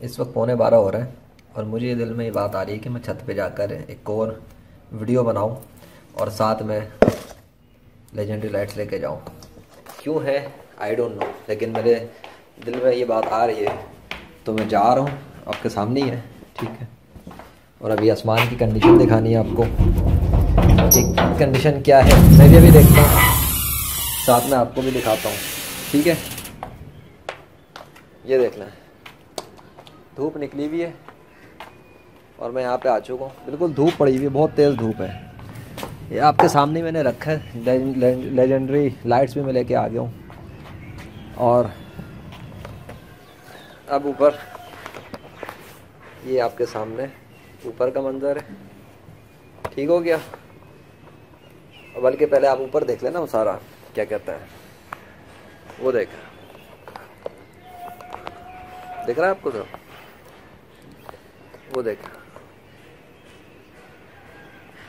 इस वक्त 11:15 हो रहा है और मुझे ये दिल में ये बात आ रही है कि मैं छत पे जाकर एक और वीडियो बनाऊं और साथ में लेजेंडरी लाइट्स लेके जाऊं। क्यों है आई डोंट नो, लेकिन मेरे दिल में ये बात आ रही है तो मैं जा रहा हूँ। आपके सामने ही है, ठीक है। और अभी आसमान की कंडीशन दिखानी है आपको कि कंडीशन क्या है। मैं भी अभी देखता हूँ, साथ में आपको भी दिखाता हूँ, ठीक है। ये देखना है, धूप निकली हुई है और मैं यहाँ पे आ चुका हूँ। बिल्कुल धूप पड़ी हुई है, बहुत तेज़ धूप है। ये आपके सामने मैंने रखा है। लेजेंडरी लाइट्स भी मैं लेके आ गया हूँ। और अब ऊपर ये आपके सामने ऊपर का मंजर है, ठीक हो गया। बल्कि पहले आप ऊपर देख लेना, वो सारा क्या कहता है वो दिख रहा है आपको? तो वो देख,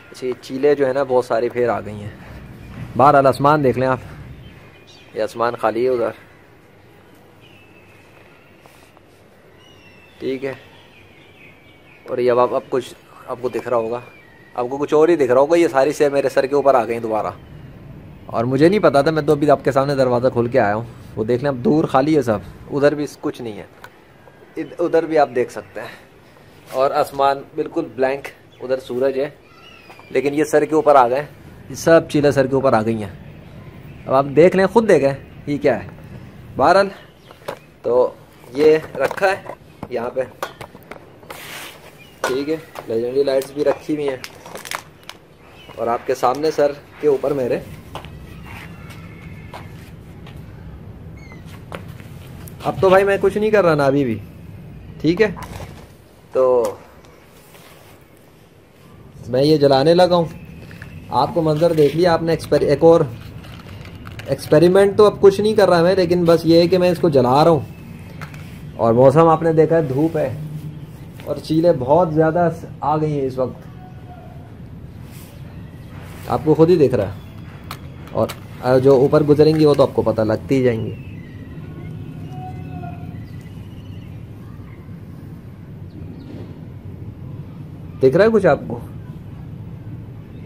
अच्छा ये चीलें जो है ना बहुत सारी फिर आ गई हैं। बाहर आसमान देख लें आप, ये आसमान खाली है उधर, ठीक है। और ये अब कुछ आपको दिख रहा होगा, आपको कुछ और ही दिख रहा होगा। ये सारी से मेरे सर के ऊपर आ गई दोबारा और मुझे नहीं पता था। मैं तो अभी आपके सामने दरवाज़ा खोल के आया हूँ। वो देख लें, अब दूर खाली है सब, उधर भी कुछ नहीं है, उधर भी आप देख सकते हैं। और आसमान बिल्कुल ब्लैंक, उधर सूरज है लेकिन ये सर के ऊपर आ गए। ये सब चीलें सर के ऊपर आ गई हैं। अब आप देख लें, खुद देखें ये क्या है। बहरहाल तो ये रखा है यहाँ पे, ठीक है। लेजेंडरी लाइट्स भी रखी हुई हैं और आपके सामने सर के ऊपर मेरे अब तो भाई मैं कुछ नहीं कर रहा ना अभी भी, ठीक है। तो मैं ये जलाने लगा हूँ। आपको मंजर देख लिया आपने। एक और एक्सपेरिमेंट तो अब कुछ नहीं कर रहा मैं, लेकिन बस ये है कि मैं इसको जला रहा हूँ। और मौसम आपने देखा है, धूप है और चीलें बहुत ज़्यादा आ गई हैं इस वक्त, आपको खुद ही दिख रहा है। और जो ऊपर गुजरेंगी वो तो आपको पता लगती ही जाएंगी। दिख रहा है कुछ आपको?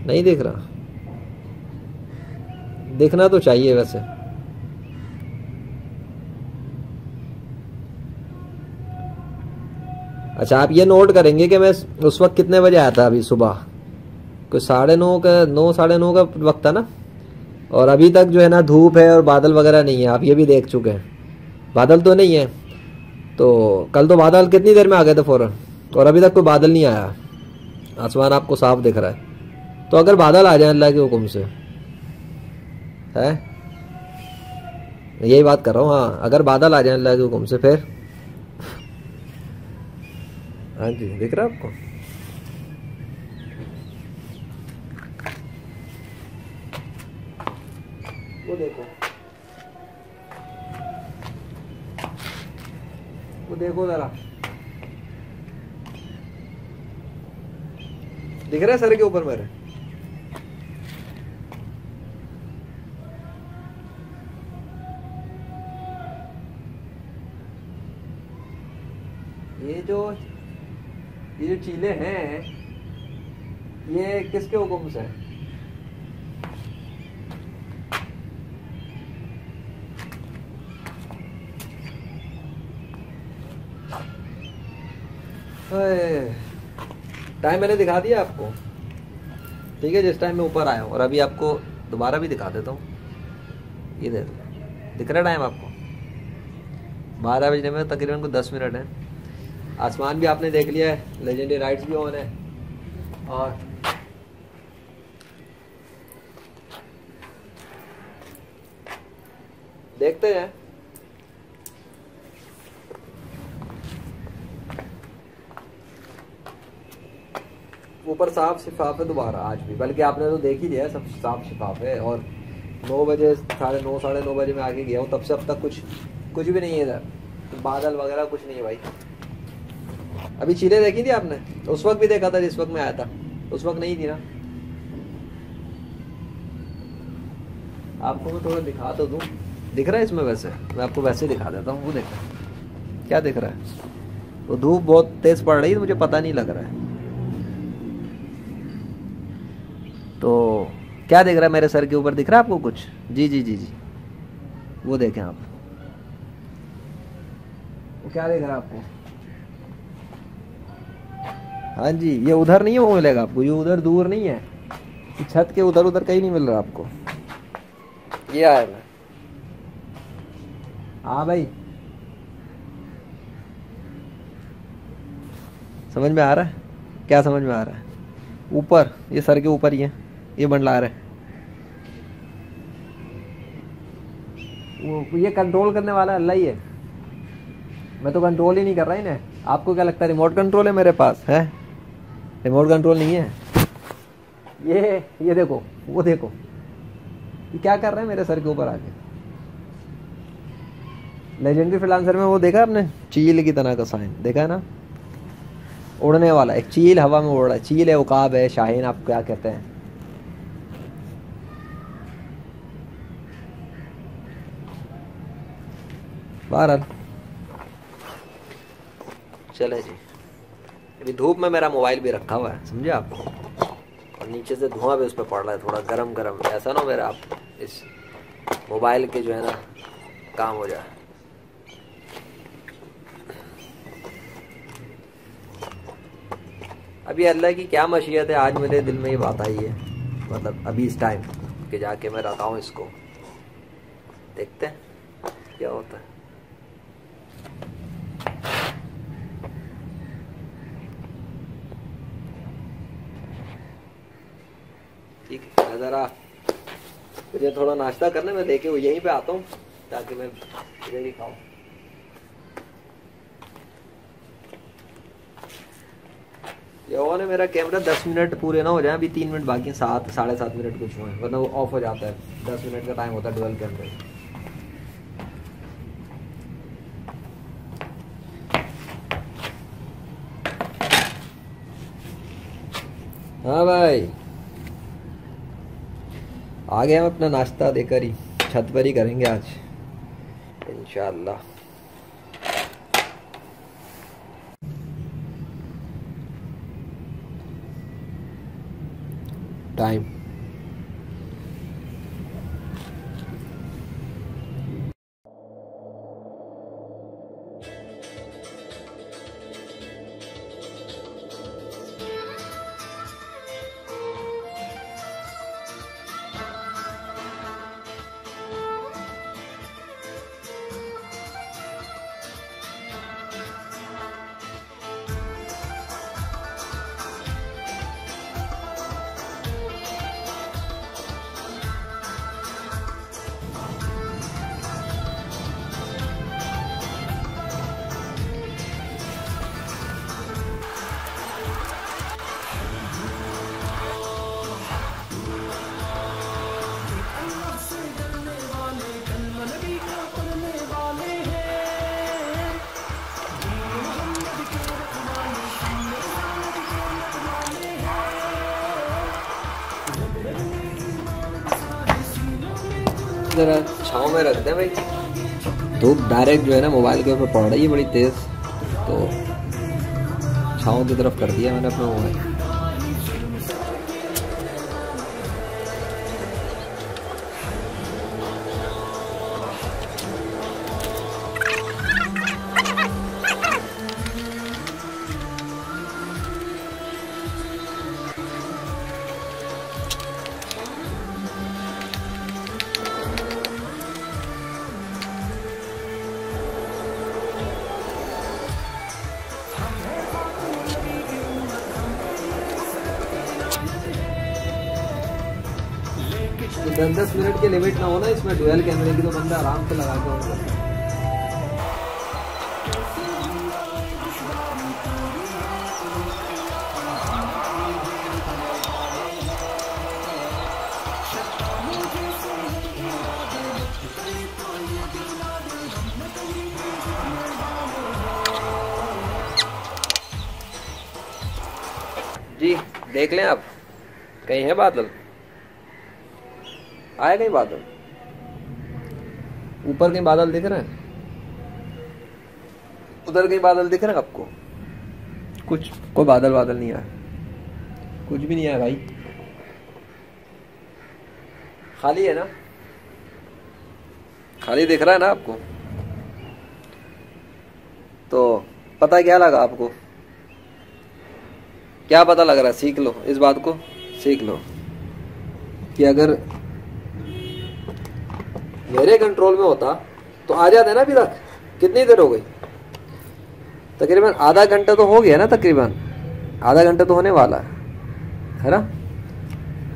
नहीं दिख रहा? दिखना तो चाहिए वैसे। अच्छा, आप ये नोट करेंगे कि मैं उस वक्त कितने बजे आया था अभी सुबह? कुछ 9:30 का, 9 साढ़े 9 का वक्त था ना। और अभी तक जो है ना धूप है और बादल वगैरह नहीं है। आप ये भी देख चुके हैं, बादल तो नहीं है। तो कल तो बादल कितनी देर में आ गए थे फ़ौरन, और अभी तक कोई बादल नहीं आया। आसमान आपको साफ दिख रहा है। तो अगर बादल आ जाए अल्लाह के हुक्म से, है यही बात कर रहा हूँ। हाँ, अगर बादल आ जाए अल्लाह के हुक्म से फिर हाँ जी, दिख रहा है आपको? वो देखो, वो देखो जरा, दिख रहा है सर के ऊपर मेरे? ये जो चीले हैं ये किसके हुक्म से है? टाइम मैंने दिखा दिया आपको, ठीक है, जिस टाइम मैं ऊपर आया हूँ। और अभी आपको दोबारा भी दिखा देता हूँ। ये दिख रहा है टाइम आपको? 12 बजने में तकरीबन को 10 मिनट है। आसमान भी आपने देख लिया है, लेजेंडरी लाइट्स भी ऑन है। और देखते हैं, ऊपर साफ शिफाफ है दोबारा आज भी। बल्कि आपने तो देख ही लिया है, सब साफ शिफाफ है। और 9 बजे, 9:30 साढ़े 9 बजे मैं आगे गया हूँ, तब से अब तक कुछ भी नहीं है इधर। तो बादल वगैरह कुछ नहीं है भाई। अभी चीलें देखी थी आपने? तो उस वक्त भी देखा था जिस वक्त मैं आया था, उस वक्त नहीं थी ना। आपको मैं थोड़ा दिखा तो दूँ, दिख रहा है इसमें? वैसे मैं आपको वैसे दिखा देता हूँ। वो देखा क्या दिख रहा है? तो धूप बहुत तेज पड़ रही है, मुझे पता नहीं लग रहा है। तो क्या दिख रहा है मेरे सर के ऊपर, दिख रहा है आपको कुछ? जी जी जी जी, वो देखें आप, वो क्या दिख रहा है आपको? हाँ जी, ये उधर नहीं है, वो मिलेगा आपको, ये उधर दूर नहीं है, छत के उधर उधर कहीं नहीं मिल रहा आपको। ये आया मैं। हाँ भाई, समझ में आ रहा है? क्या समझ में आ रहा है? ऊपर, ये सर के ऊपर ही है, ये बंडला रहा है। वो ये कंट्रोल करने वाला अल्लाह ही है, मैं तो कंट्रोल ही नहीं कर रहा इन्हें। आपको क्या लगता है रिमोट कंट्रोल है मेरे पास? है रिमोट कंट्रोल नहीं है। ये देखो, वो देखो, ये क्या कर रहे हैं मेरे सर के ऊपर आके। लेजेंडरी फ्रीलांसर में वो देखा आपने, चील की तरह का साइन देखा है ना, उड़ने वाला एक चील हवा में उड़ रहा है। चील है, उकाब है, शाहीन, आप क्या कहते हैं। बहरहाल चले जी, अभी धूप में मेरा मोबाइल भी रखा हुआ है, समझे आप, और नीचे से धुआं भी उस पर पड़ रहा है, थोड़ा गरम गरम, ऐसा ना मेरा आप इस मोबाइल के जो है ना काम हो जाए। अभी अल्लाह की क्या मशीयत है, आज मेरे दिल में ये बात आई है, मतलब अभी इस टाइम कि जाके मैं रखाऊं इसको, देखते हैं क्या होता है। ठीक है, ज़रा मुझे थोड़ा नाश्ता करना, मैं देखे वो यहीं पे आता हूँ ताकि मैं इधर ही खाऊं। ये वो ने मेरा कैमरा 10 मिनट पूरे ना हो जाए, अभी 3 मिनट बाकी, 7 साढ़े 7 मिनट कुछ हुए, वरना वो ऑफ हो जाता है। 10 मिनट का टाइम होता है डुअल कैमरे। हाँ भाई, आ गए हम अपना नाश्ता देकर ही, छत पर ही करेंगे आज इंशाअल्लाह। टाइम जरा छाँव में रख दे भाई, धूप डायरेक्ट जो है ना मोबाइल के ऊपर पड़ रही है बड़ी तेज, तो छाँव की तरफ कर दिया मैंने अपना मोबाइल। तो 10-10 मिनट की लिमिट ना हो ना इसमें डुअल कैमरे की, तो बंदा आराम से लगा के ऑन करता है। जी देख लें आप, कहीं है बादल, आए कहीं बादल, ऊपर कहीं बादल दिख रहे हैं, उधर कहीं बादल दिख रहे हैं आपको? कुछ कोई बादल बादल नहीं आया, कुछ भी नहीं आया भाई, खाली है ना, खाली दिख रहा है ना आपको। तो पता क्या लगा आपको, क्या पता लग रहा है? सीख लो इस बात को, सीख लो कि अगर मेरे कंट्रोल में होता तो आ जाते ना। अभी तक कितनी देर हो गई? तकरीबन आधा घंटा तो हो गया ना, तकरीबन आधा घंटा तो होने वाला है ना।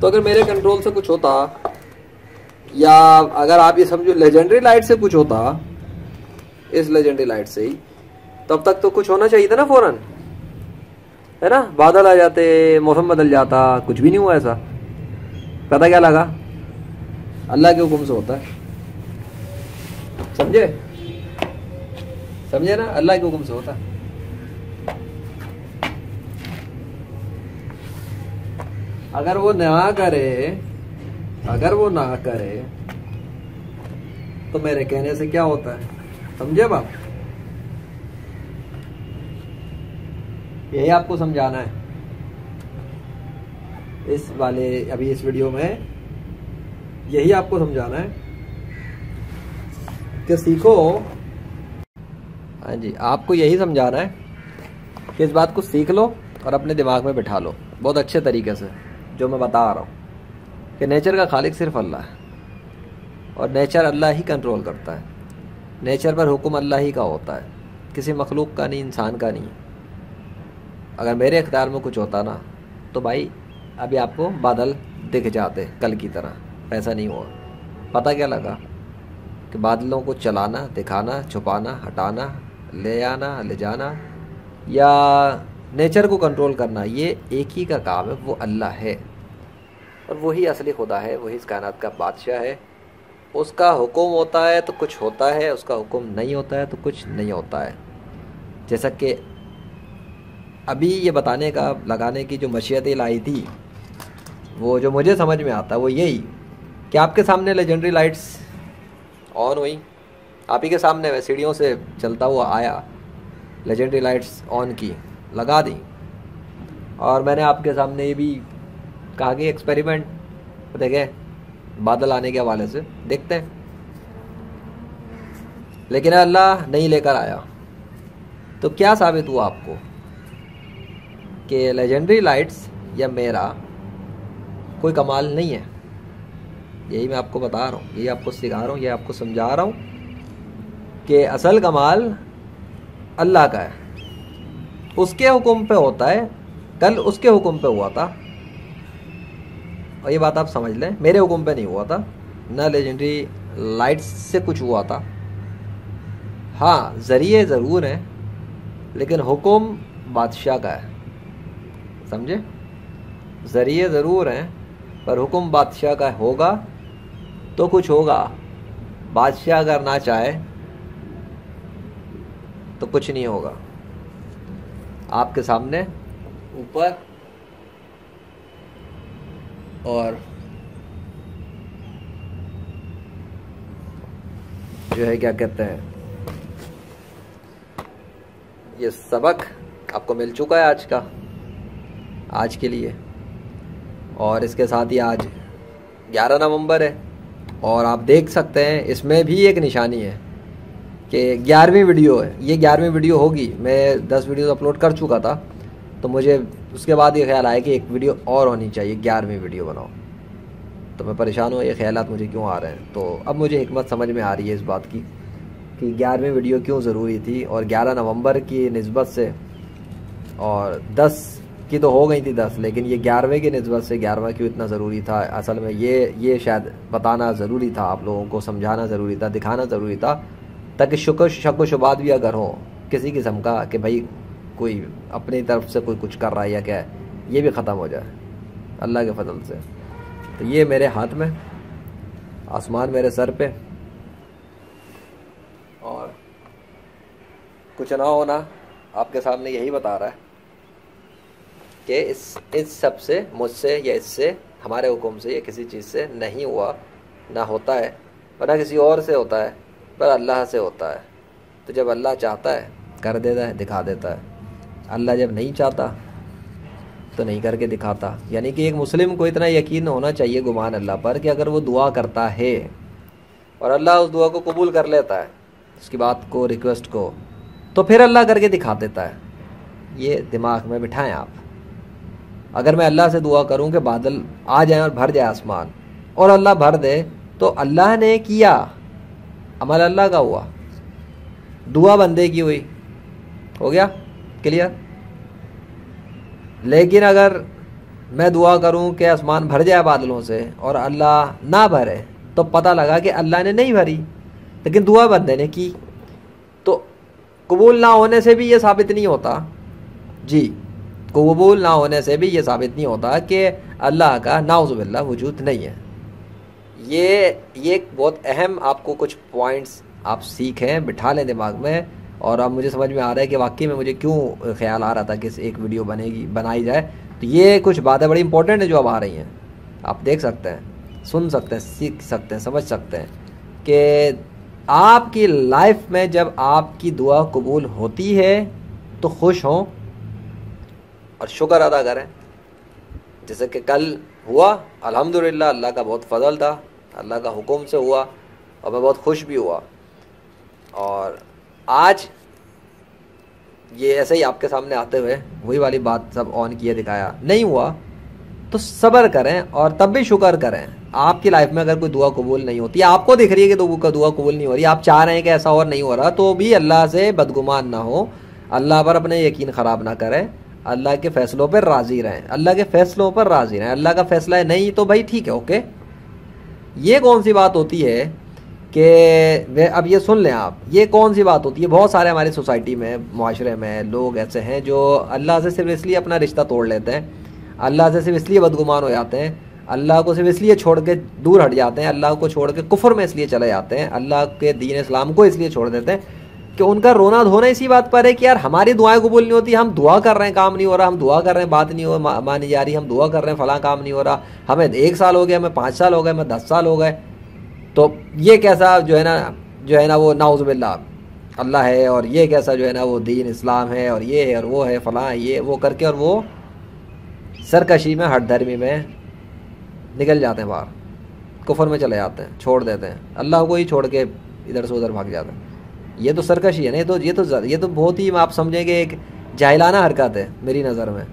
तो अगर मेरे कंट्रोल से कुछ होता, या अगर आप ये समझो लेजेंडरी लाइट से कुछ होता, इस लेजेंडरी लाइट से ही, तब तक तो कुछ होना चाहिए था ना फौरन, है ना। बादल आ जाते, मौसम बदल जाता, कुछ भी नहीं हुआ ऐसा। पता क्या लगा? अल्लाह के हुक्म से होता है, समझे? समझे ना, अल्लाह के हुक्म से होता है। अगर वो ना करे, अगर वो ना करे तो मेरे कहने से क्या होता है, समझे बाप? यही आपको समझाना है इस वाले अभी इस वीडियो में, यही आपको समझाना है कि सीखो। हाँ जी, आपको यही समझाना है कि इस बात को सीख लो और अपने दिमाग में बिठा लो बहुत अच्छे तरीके से, जो मैं बता रहा हूँ कि नेचर का खालिक सिर्फ अल्लाह है, और नेचर अल्लाह ही कंट्रोल करता है। नेचर पर हुक्म अल्लाह ही का होता है, किसी मखलूक का नहीं, इंसान का नहीं। अगर मेरे इख्तियार में कुछ होता ना तो भाई अभी आपको बादल दिख जाते कल की तरह, ऐसा नहीं हुआ। पता क्या लगा कि बादलों को चलाना, दिखाना, छुपाना, हटाना, ले आना, ले जाना, या नेचर को कंट्रोल करना, ये एक ही का काम है, वो अल्लाह है। और वही असली खुदा है, वही इस कायनात का बादशाह है। उसका हुक्म होता है तो कुछ होता है, उसका हुक्म नहीं होता है तो कुछ नहीं होता है। जैसा कि अभी ये बताने का, लगाने की जो मशीयत लाई थी, वो जो मुझे समझ में आता है वो यही कि आपके सामने लेजेंडरी लाइट्स ऑन हुई, आप ही के सामने मैं सीढ़ियों से चलता हुआ आया, लेजेंडरी लाइट्स ऑन की, लगा दी, और मैंने आपके सामने ये भी कहा कि एक्सपेरिमेंट देखें बादल आने के हवाले से, देखते हैं। लेकिन अल्लाह नहीं लेकर आया, तो क्या साबित हुआ आपको कि लेजेंडरी लाइट्स या मेरा कोई कमाल नहीं है। यही मैं आपको बता रहा हूँ, यही आपको सिखा रहा हूँ, यही आपको समझा रहा हूँ कि असल कमाल अल्लाह का है, उसके हुक्म पे होता है। कल उसके हुक्म पे हुआ था, और ये बात आप समझ लें, मेरे हुक्म पे नहीं हुआ था, ना लेजेंडरी लाइट्स से कुछ हुआ था। हाँ, ज़रिए ज़रूर हैं, लेकिन हुक्म बादशाह का है, समझे? ज़रिए ज़रूर हैं पर हुक्म बादशाह का होगा तो कुछ होगा। बादशाह अगर ना चाहे तो कुछ नहीं होगा। आपके सामने ऊपर और जो है क्या कहते हैं, ये सबक आपको मिल चुका है आज का, आज के लिए। और इसके साथ ही आज 11 नवंबर है, और आप देख सकते हैं इसमें भी एक निशानी है कि 11वीं वीडियो है। ये 11वीं वीडियो होगी। मैं 10 वीडियो अपलोड कर चुका था, तो मुझे उसके बाद ये ख्याल आया कि एक वीडियो और होनी चाहिए, 11वीं वीडियो बनाओ। तो मैं परेशान हूँ, ये ख्यालात मुझे क्यों आ रहे हैं। तो अब मुझे हिकमत समझ में आ रही है इस बात की कि 11वीं वीडियो क्यों ज़रूरी थी, और 11 नवंबर की निस्बत से, और 10 की तो हो गई थी 10, लेकिन ये 11वें की निस्बत से 11वां क्यों इतना ज़रूरी था। असल में ये शायद बताना ज़रूरी था, आप लोगों को समझाना ज़रूरी था, दिखाना ज़रूरी था, ताकि शक व शुबात भी अगर हो किसी किस्म का कि भाई कोई अपनी तरफ से कोई कुछ कर रहा है या क्या है, ये भी ख़त्म हो जाए अल्लाह के फजल से। तो ये मेरे हाथ में, आसमान मेरे सर पे, और कुछ ना होना आपके सामने यही बता रहा है कि इस सब से, मुझसे या इससे, हमारे हुक्म से या किसी चीज़ से नहीं हुआ, ना होता है, और ना किसी और से होता है, पर अल्लाह से होता है। तो जब अल्लाह चाहता है कर देता है, दिखा देता है। अल्लाह जब नहीं चाहता तो नहीं करके दिखाता। यानी कि एक मुस्लिम को इतना यकीन होना चाहिए गुमान अल्लाह पर कि अगर वो दुआ करता है और अल्लाह उस दुआ को कबूल कर लेता है, उसकी बात को, रिक्वेस्ट को, तो फिर अल्लाह करके दिखा देता है। ये दिमाग में बिठाएं आप। अगर मैं अल्लाह से दुआ करूं कि बादल आ जाए और भर जाए आसमान, और अल्लाह भर दे, तो अल्लाह ने किया, अमल अल्लाह का हुआ, दुआ बंदे की हुई, हो गया क्लियर। लेकिन अगर मैं दुआ करूं कि आसमान भर जाए बादलों से और अल्लाह ना भरे, तो पता लगा कि अल्लाह ने नहीं भरी, लेकिन दुआ बंदे ने की, तो कबूल ना होने से भी ये साबित नहीं होता जी, कबूल ना होने से भी ये साबित नहीं होता कि अल्लाह का नाउज़ुबिल्लाह वजूद नहीं है। ये बहुत अहम आपको कुछ पॉइंट्स आप सीखें, बिठा लें दिमाग में। और अब मुझे समझ में आ रहा है कि वाकई में मुझे क्यों ख्याल आ रहा था कि एक वीडियो बनाई जाए। तो ये कुछ बातें बड़ी इंपॉर्टेंट है जो अब आ रही हैं, आप देख सकते हैं, सुन सकते हैं, सीख सकते हैं, समझ सकते हैं कि आपकी लाइफ में जब आपकी दुआ कबूल होती है तो खुश हों और शुक्र अदा करें। जैसे कि कल हुआ, अल्हम्दुलिल्लाह, अल्लाह का बहुत फजल था, अल्लाह का हुक्म से हुआ और मैं बहुत खुश भी हुआ। और आज ये ऐसे ही आपके सामने आते हुए वही वाली बात सब ऑन किए दिखाया, नहीं हुआ तो सब्र करें और तब भी शुक्र करें। आपकी लाइफ में अगर कोई दुआ कबूल नहीं होती, आपको दिख रही है कि दुआ कबूल नहीं हो रही, आप चाह रहे हैं कि ऐसा और नहीं हो रहा, तो भी अल्लाह से बदगुमान ना हो, अल्लाह पर अपने यकीन ख़राब ना करें, अल्लाह के फ़ैसलों पर राज़ी रहें, अल्लाह के फ़ैसलों पर राज़ी रहें। अल्लाह का फ़ैसला है नहीं तो भाई ठीक है, ओके। ये कौन सी बात होती है कि वे, अब ये सुन लें आप, ये कौन सी बात होती है। बहुत सारे हमारी सोसाइटी में, माशरे में लोग ऐसे हैं जो अल्लाह से सिर्फ इसलिए अपना रिश्ता तोड़ लेते हैं, अल्लाह से सिर्फ इसलिए बदगुमान हो जाते हैं, अल्लाह को सिर्फ इसलिए छोड़ के दूर हट जाते हैं, अल्लाह को छोड़ के कुफ्र में इसलिए चले जाते हैं, अल्लाह के दीन इस्लाम को इसलिए छोड़ देते हैं कि उनका रोना धोना इसी बात पर है कि यार हमारी दुआएं कबूल नहीं होती, हम दुआ कर रहे हैं काम नहीं हो रहा, हम दुआ कर रहे हैं बात नहीं हो मानी जा रही, हम दुआ कर रहे हैं फलां काम नहीं हो रहा, हमें 1 साल हो गया, हमें 5 साल हो गए, हमें 10 साल हो गए। तो ये कैसा जो है ना वो नाउज़ुबिल्लाह अल्लाह है, और ये कैसा जो है ना वो दीन इस्लाम है, और ये है और वो है फलां ये वो करके, और वो सरकशी में, हट धर्मी में निकल जाते हैं, बाहर कुफर में चले जाते हैं, छोड़ देते हैं, अल्लाह को ही छोड़ के इधर से उधर भाग जाते हैं। ये तो सरकशी है ना, ये तो बहुत ही आप समझेंगे एक जाहिलाना हरकत है मेरी नज़र में।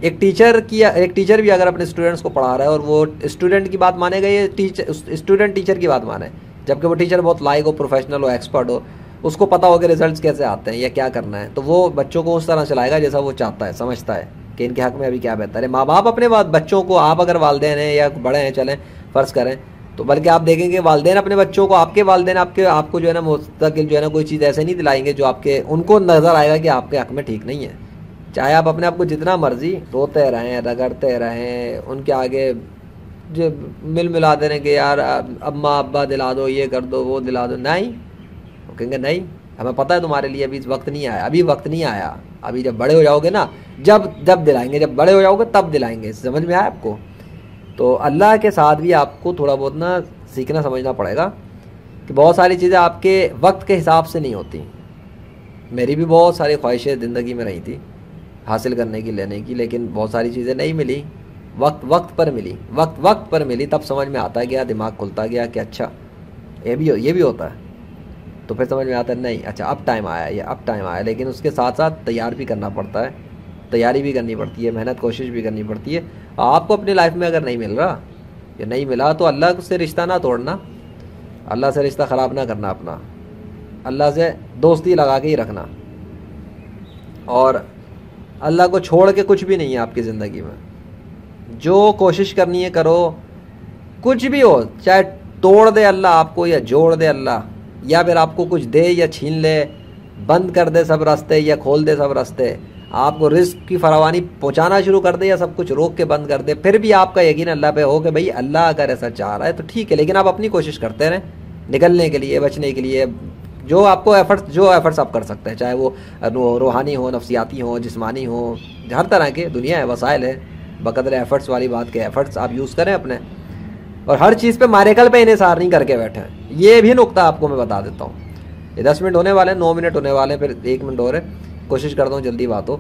एक टीचर भी अगर अपने स्टूडेंट्स को पढ़ा रहा है और वो स्टूडेंट की बात मानेगा, ये स्टूडेंट टीचर की बात माने, जबकि वो टीचर बहुत लायक हो, प्रोफेशनल हो, एक्सपर्ट हो, उसको पता हो कि रिजल्ट्स कैसे आते हैं या क्या करना है, तो वो बच्चों को उस तरह चलाएगा जैसा वो चाहता है, समझता है कि इनके हक़ में अभी क्या बेहतर है। माँ बाप अपने बच्चों को, आप अगर वालिदैन हैं या बड़े हैं, चलें फ़र्ज़ करें, तो बल्कि आप देखेंगे वालिदैन अपने बच्चों को, आपके वालिदैन आपको जो है ना मुस्तकिल जो है ना कोई चीज़ ऐसे नहीं दिलाएंगे जो आपके उनको नज़र आएगा कि आपके हक़ में ठीक नहीं है। चाहे आप अपने आप को जितना मर्जी रोते रहें, रगड़ते रहें, उनके आगे जो मिला देने के यार अम्मा अब्बा दिला दो, ये कर दो, वो दिला दो, नहीं, वो कहेंगे नहीं, हमें पता है तुम्हारे लिए अभी वक्त नहीं आया, अभी वक्त नहीं आया, अभी जब बड़े हो जाओगे ना, जब दिलाएंगे, जब बड़े हो जाओगे तब दिलाएंगे। समझ में आया आपको? तो अल्लाह के साथ भी आपको थोड़ा बहुत ना सीखना समझना पड़ेगा कि बहुत सारी चीज़ें आपके वक्त के हिसाब से नहीं होती। मेरी भी बहुत सारी ख्वाहिशें ज़िंदगी में रही थी हासिल करने की, लेने की, लेकिन बहुत सारी चीज़ें नहीं मिली, वक्त पर मिली, वक्त पर मिली, तब समझ में आता गया, दिमाग खुलता गया कि अच्छा ये भी होता है। तो फिर समझ में आता है नहीं, अच्छा अब टाइम आया, लेकिन उसके साथ साथ तैयार भी करना पड़ता है, तैयारी भी करनी पड़ती है, मेहनत कोशिश भी करनी पड़ती है। आपको अपनी लाइफ में अगर नहीं मिल रहा या नहीं मिला तो अल्लाह से रिश्ता ना तोड़ना, अल्लाह से रिश्ता ख़राब ना करना अपना, अल्लाह से दोस्ती लगा के ही रखना। और अल्लाह को छोड़ के कुछ भी नहीं है आपकी ज़िंदगी में, जो कोशिश करनी है करो, कुछ भी हो, चाहे तोड़ दे अल्लाह आपको या जोड़ दे अल्लाह, या फिर आपको कुछ दे या छीन ले, बंद कर दे सब रास्ते या खोल दे सब रास्ते, आपको रिस्क की फरावानी पहुंचाना शुरू कर दे या सब कुछ रोक के बंद कर दे, फिर भी आपका यकीन अल्लाह पे हो कि भाई अल्लाह अगर ऐसा चाह रहा है तो ठीक है, लेकिन आप अपनी कोशिश करते रहें निकलने के लिए, बचने के लिए, जो एफर्ट्स आप कर सकते हैं, चाहे वो रूहानी हो, नफ्सियाती हो, जिस्मानी हो, हर तरह के दुनिया है, वसाइल है, बकदर एफर्ट्स वाली बात के एफर्ट्स आप यूज़ करें अपने, और हर चीज़ पे मारेकल पे इन्हेसार नहीं करके बैठे। ये भी नुक्ता आपको मैं बता देता हूँ। ये 10 मिनट होने वाले हैं, 9 मिनट होने वाले हैं, फिर 1 मिनट और है। कोशिश करता हूँ जल्दी बात हो।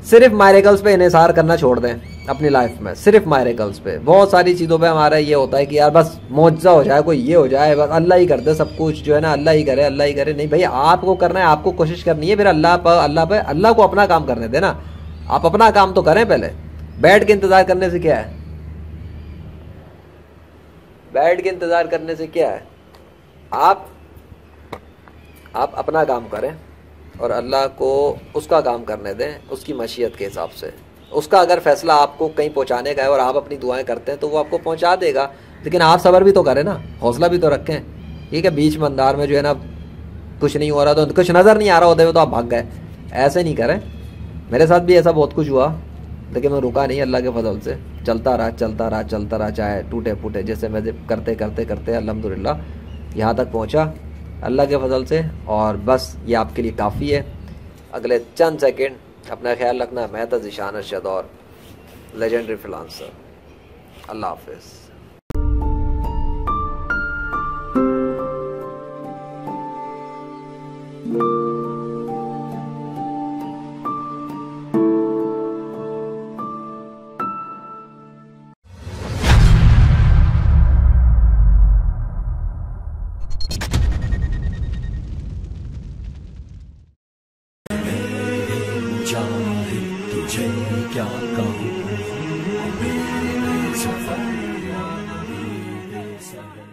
सिर्फ मायरेकल्स पे इन्हिसार करना छोड़ दें अपनी लाइफ में, सिर्फ मायरेकल्स पे। बहुत सारी चीज़ों पे हमारा ये होता है कि यार बस मुआवजा हो जाए, कोई ये हो जाए, बस अल्लाह ही कर दे सब कुछ जो है ना, अल्लाह ही करे, अल्लाह ही करे। नहीं भाई, आपको करना है, आपको कोशिश करनी है, फिर अल्लाह को अपना काम करने देना। आप अपना काम तो करें पहले। बैठ के इंतज़ार करने से क्या है? बैठ के इंतज़ार करने से क्या है? आप अपना काम करें और अल्लाह को उसका काम करने दें, उसकी मशीयत के हिसाब से। उसका अगर फैसला आपको कहीं पहुंचाने का है और आप अपनी दुआएं करते हैं तो वो आपको पहुंचा देगा। लेकिन आप सब्र भी तो करें ना, हौसला भी तो रखें। ठीक है, बीच में अंधार में जो है ना कुछ नहीं हो रहा, तो कुछ नज़र नहीं आ रहा होते हुए तो आप भाग गए, ऐसे नहीं करें। मेरे साथ भी ऐसा बहुत कुछ हुआ, लेकिन मैं रुका नहीं, अल्लाह के फजल से चलता रहा चलता रहा चलता रहा, चाहे टूटे फूटे जैसे मैं करते करते करते अल्हम्दुलिल्लाह यहाँ तक पहुँचा अल्लाह के फजल से। और बस ये आपके लिए काफ़ी है। अगले चंद सेकंड अपना ख्याल रखना। मैं था ज़ीशान अरशद और लेजेंडरी फ्रीलांसर। अल्लाह हाफिज़। चाहे तुझे क्या कहूँ, मेरे सफर, मेरे सफर।